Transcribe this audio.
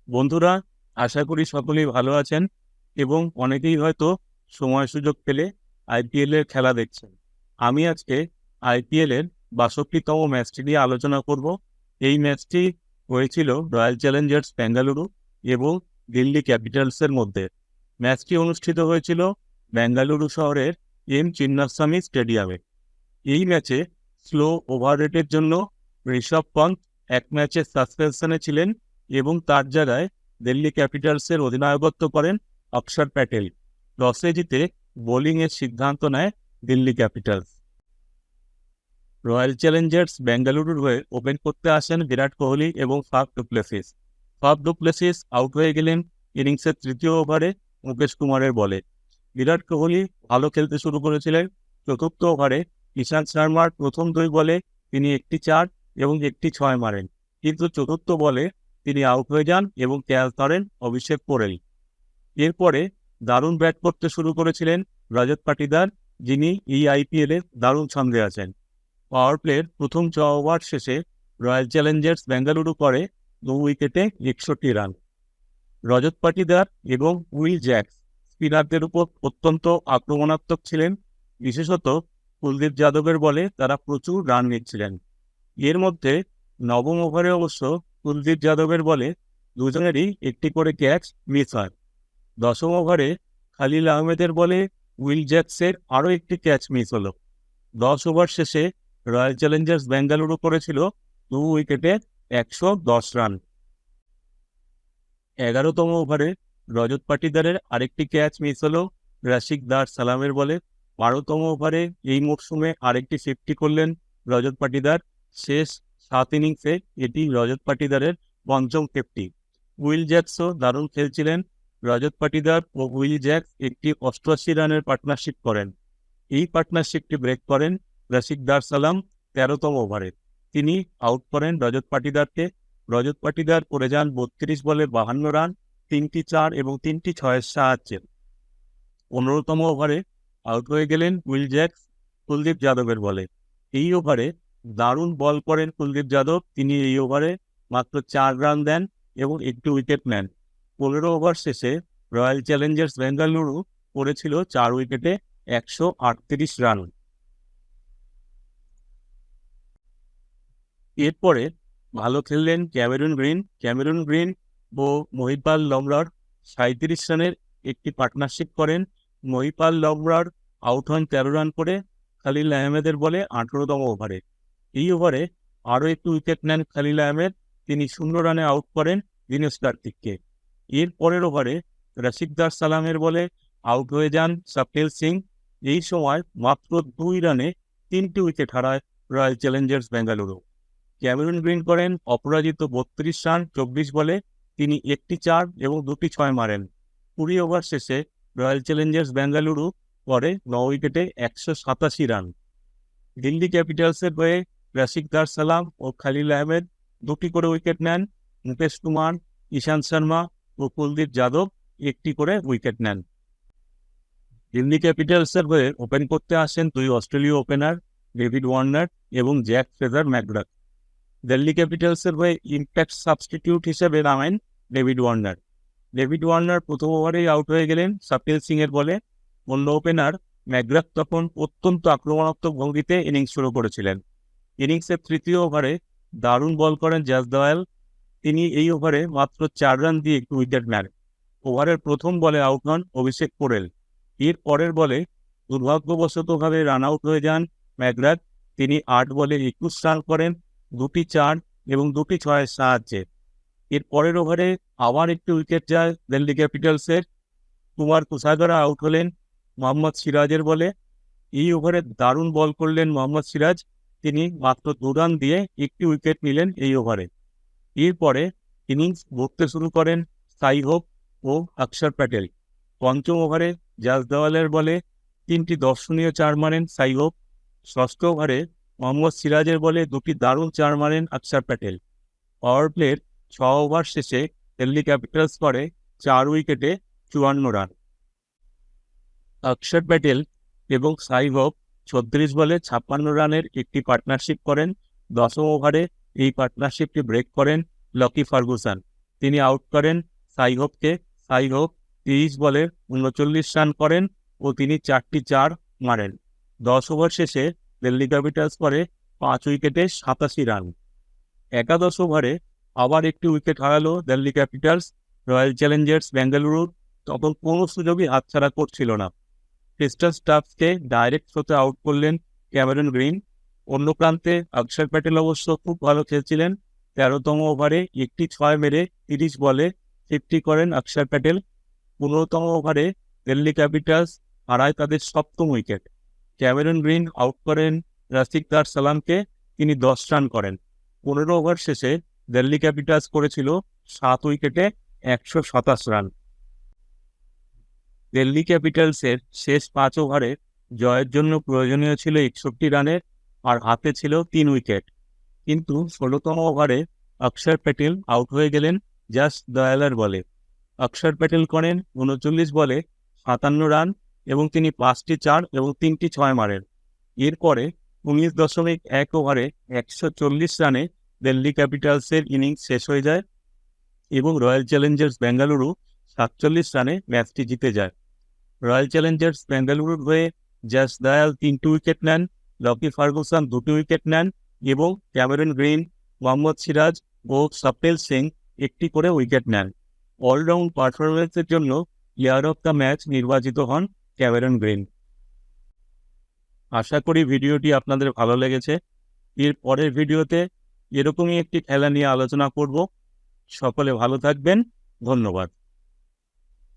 বন্ধুরা, আশা করি সকলেই ভালো আছেন এবং অনেকেই হয়তো সময় সুযোগ পেলে আইপিএল এর খেলা দেখছেন। আমি আজকে আইপিএল এর ৬২তম ম্যাচটি নিয়ে আলোচনা করব। এই ম্যাচটি হয়েছিল রয়্যাল চ্যালেঞ্জার্স বেঙ্গালুরু এবং দিল্লি ক্যাপিটালসের মধ্যে। ম্যাচটি অনুষ্ঠিত হয়েছিল বেঙ্গালুরু শহরের এম চিন্নাস্বামী স্টেডিয়ামে। এই ম্যাচে স্লো ওভার রেটের জন্য ঋষভ পন্থ এক ম্যাচে সাসপেনশনে ছিলেন এবং তার জায়গায় দিল্লি ক্যাপিটালসের অধিনায়কত্ব করেন অক্ষর প্যাটেল। টসে জিতে বোলিংয়ের সিদ্ধান্ত নেয় দিল্লি ক্যাপিটালস। রয়্যাল চ্যালেঞ্জার্স বেঙ্গালুরুর হয়ে ওপেন করতে আসেন বিরাট কোহলি এবং Faf du Plessis. Faf du Plessis out হয়ে গেলেন ইনিংসের তৃতীয় ওভারে মুকেশ কুমারের বলে। বিরাট কোহলি ভালো খেলতে শুরু করেছিলেন। চতুর্থ ওভারে ইশান্ত শর্মার প্রথম 2 বলে তিনি একটি 4 এবং একটি 6 মারেন, কিন্তু চতুর্থ বলে তিনি আউট হয়ে যান এবং ক্যাচ ধরেন অভিষেক পোরেল। এরপরে দারুণ ব্যাট করতে শুরু করেছিলেন রজত পাটিদার, যিনি এই আইপিএলে দারুণ ছন্দে আছেন। পাওয়ার প্লের প্রথম 6 ওভার শেষে রয়্যাল চ্যালেঞ্জার্স বেঙ্গালুরু করে 2 উইকেটে 61 রান। রজত পাটিদার এবং উইল জ্যাক্স স্পিনারদের উপর অত্যন্ত আক্রমণাত্মক ছিলেন, বিশেষত কুলদীপ যাদবের বলে তারা প্রচুর রান নিচ্ছিলেন। এর মধ্যে নবম ওভারে অবশ্য কুলদীপ যাদবের বলে দুজনেরই একটি করে ক্যাচ মিস হয়। দশম ওভারে খালিল আহমেদের বলে উইল জ্যাক্সের আরও একটি ক্যাচ মিস হলো। 10 ওভার শেষে রয়্যাল চ্যালেঞ্জার্স বেঙ্গালুরু করেছিল 2 উইকেটে 110 রান। 11তম ওভারে রজত পাটিদারের আরেকটি ক্যাচ মিস হলো রাশিক দার সালামের বলে। 12তম ওভারে এই মরশুমে আরেকটি 50 করলেন রজত পাটিদার। শেষ 7 ইনিংসে এটি রজত পাটিদারের পঞ্চম 50। উইল জ্যাক্সও দারুণ খেলছিলেন। রজত পাটিদার ও উইল জ্যাক্স একটি 88 রানের পার্টনারশিপ করেন। এই পার্টনারশিপটি ব্রেক করেন রাশিক দার সালাম 13তম ওভারে। তিনি আউট করেন রজত পাটিদারকে। রজত পাটিদার করে যান 32 বলে 52 রান, 3টি 4 এবং 3টি 6-এর সাহায্যে। 15তম ওভারে আউট হয়ে গেলেন উইল জ্যাক্স কুলদীপ যাদবের বলে। এই ওভারে দারুণ বল করেন কুলদীপ যাদব। তিনি এই ওভারে মাত্র 4 রান দেন এবং একটি উইকেট নেন। 15 ওভার শেষে রয়্যাল চ্যালেঞ্জার্স বেঙ্গালুরু করেছিল 4 উইকেটে 138 রান। এরপরে ভালো খেললেন ক্যামেরুন গ্রিন ও মহিপাল লমরার 37 রানের একটি পার্টনারশিপ করেন। মহিপাল লমরার আউট হন 13 রান করে খালিল আহমেদের বলে 18তম ওভারে। এই ওভারে আরও একটি উইকেট নেন খালিল আহমেদ। তিনি 0 রানে আউট করেন দীনেশ কার্তিককে। এর পরের ওভারে রশিক দার সালামের বলে আউট হয়ে যান স্বপ্নিল সিং। এই সময় মাত্র 2 রানে 3টি উইকেট হারায় royal Challengers Bengaluru. Cameroon green করেন অপরাজিত 32 রান 24 বলে। তিনি একটি 4 এবং 2টি 6 মারেন। 20 ওভার শেষে রয়্যাল চ্যালেঞ্জার্স বেঙ্গালুরু করে 9 উইকেটে 187 রান। দিল্লি ক্যাপিটালসের হয়ে রাশিক দার সালাম ও খালিল আহমেদ 2টি করে উইকেট নেন। মুকেশ কুমার, ইশান্ত শর্মা ও কুলদীপ যাদব একটি করে উইকেট নেন। দিল্লি ক্যাপিটালসের হয়ে ওপেন করতে আসেন 2 অস্ট্রেলীয় ওপেনার ডেভিড ওয়ার্নার এবং জ্যাক ফ্রেজার ম্যাকগ্রাথ। দিল্লি ক্যাপিটালসের হয়ে ইম্প্যাক্ট সাবস্টিটিউট হিসেবে নামেন ডেভিড ওয়ার্নার। ডেভিড ওয়ার্নার প্রথম ওভারেই আউট হয়ে গেলেন স্বপ্নিল সিংয়ের বলে। অন্য ওপেনার ম্যাকগ্রাথ তখন অত্যন্ত আক্রমণাত্মক ভঙ্গিতে ইনিংস শুরু করেছিলেন। ইনিংসের তৃতীয় ওভারে দারুণ বল করেন জাসদাওয়াল। তিনি এই ওভারে মাত্র 4 রান দিয়ে একটি উইকেট নেন। ওভারের প্রথম বলে আউট হন অভিষেক পোরেল। এর পরের বলে দুর্ভাগ্যবশতভাবে রান আউট হয়ে যান ম্যাকগ্রাথ। তিনি 8 বলে 21 রান করেন, 2টি 4 এবং 2টি 6-এর সাহায্যে। এর পরের ওভারে আবার একটি উইকেট যায় দিল্লি ক্যাপিটালসের। কুমার কুসাগরা আউট হলেন মোহাম্মদ সিরাজের বলে। এই ওভারে দারুণ বল করলেন মোহাম্মদ সিরাজ। তিনি মাত্র 2 রান দিয়ে একটি উইকেট নিলেন এই ওভারে। এরপরে ইনিংস গড়তে শুরু করেন সাই হোপ ও অক্ষর প্যাটেল। পঞ্চম ওভারে জাসদাওয়ালের বলে 3টি দর্শনীয় 4 মারেন সাই হোপ। ষষ্ঠ ওভারে মোহাম্মদ সিরাজের বলে 2টি দারুণ 4 মারেন অক্ষর প্যাটেল। পাওয়ার প্লের 6 ওভার শেষে দিল্লি ক্যাপিটালস করে 4 উইকেটে 54 রান। অক্ষর প্যাটেল এবং সাই হোপ 36 বলে 56 রানের একটি পার্টনারশিপ করেন। 10ম ওভারে এই পার্টনারশিপটি ব্রেক করেন লকি ফার্গুসন। তিনি আউট করেন সাই হোপকে। সাই হোপ 30 বলে 39 রান করেন ও তিনি 4টি 4 মারেন। 10 ওভার শেষে দিল্লি ক্যাপিটালস করে 5 উইকেটে 87 রান। একাদশ ওভারে আবার একটি উইকেট হারালো Delhi Capitals. Royal Challengers Bengaluru তখন কোনো সুযোগই হাতছাড়া করছিল না। ক্রিস্টাল স্টাফসকে ডাইরেক্ট থ্রোতে আউট করলেন ক্যামেরন গ্রিন। অন্য প্রান্তে অক্ষর প্যাটেল অবশ্য খুব ভালো খেলছিলেন। 13তম ওভারে একটি 6 মেরে 30 বলে 50 করেন অক্ষর প্যাটেল। 15তম ওভারে দিল্লি ক্যাপিটালস হারায় তাদের 7ম উইকেট। ক্যামেরন গ্রিন আউট করেন রাশিক দার সালামকে, তিনি 10 রান করেন। 15 ওভার শেষে দিল্লি ক্যাপিটালস করেছিল 7 উইকেটে 127 রান। দিল্লি ক্যাপিটালসের শেষ 5 ওভারে জয়ের জন্য প্রয়োজনীয় ছিল 61 রানের, আর হাতে ছিল 3 উইকেট। কিন্তু 16তম ওভারে অক্ষর প্যাটেল আউট হয়ে গেলেন জাস্ট দয়ালের বলে। অক্ষর প্যাটেল করেন 39 বলে 57 রান এবং তিনি 5টি 4 এবং 3টি 6 মারেন। এরপরে 19.1 ওভারে 140 রানে দিল্লি ক্যাপিটালসের ইনিংস শেষ হয়ে যায় এবং রয়্যাল চ্যালেঞ্জার্স বেঙ্গালুরু 47 রানে ম্যাচটি জিতে যায়। রয়্যাল চ্যালেঞ্জার্স বেঙ্গালুরুর হয়ে জাস দয়াল 3টি উইকেট নেন, লকি ফার্গুসন 2টি উইকেট নেন এবং ক্যামেরন গ্রিন, মোহাম্মদ সিরাজ ও স্বপ্নিল সিং 1টি করে উইকেট নেন। অলরাউন্ড পারফরমেন্সের জন্য প্লেয়ার অফ দ্য ম্যাচ নির্বাচিত হন ক্যামেরন গ্রিন। আশা করি ভিডিওটি আপনাদের ভালো লেগেছে। এর পরের ভিডিওতে এরকমই একটি খেলা নিয়ে আলোচনা করব। সকলে ভালো থাকবেন। ধন্যবাদ।